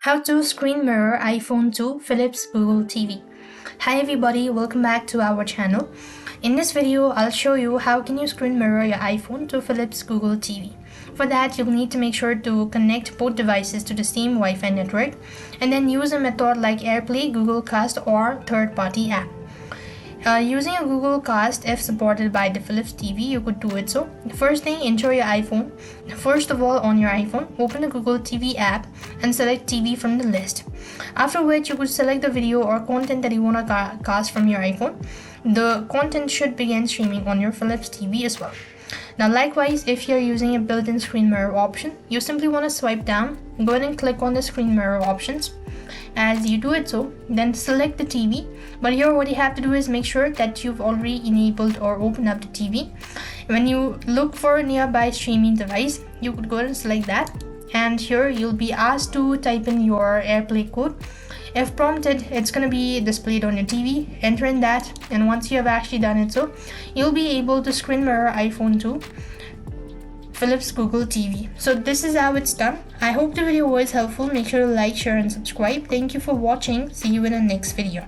How to screen mirror iPhone to Philips Google TV. Hi everybody, welcome back to our channel. In this video, I'll show you how can you screen mirror your iPhone to Philips Google TV. For that, you'll need to make sure to connect both devices to the same Wi-Fi network and then use a method like AirPlay, Google Cast or third-party app. Using a Google Cast, if supported by the Philips TV, you could do it so. First thing, enter your iPhone. First of all, on your iPhone, open the Google TV app and select TV from the list. After which, you could select the video or content that you want to cast from your iPhone. The content should begin streaming on your Philips TV as well. Now likewise, if you're using a built-in screen mirror option, you simply want to swipe down, go ahead and click on the screen mirror options. As you do it so, then select the TV. But here what you have to do is make sure that you've already enabled or opened up the TV. When you look for a nearby streaming device, you could go ahead and select that. And here you'll be asked to type in your AirPlay code. If prompted, it's going to be displayed on your TV. Enter in that, and once you have actually done it so, you'll be able to screen mirror iPhone to Philips Google TV. So this is how it's done. I hope the video was helpful. Make sure to like, share and subscribe. Thank you for watching. See you in the next video.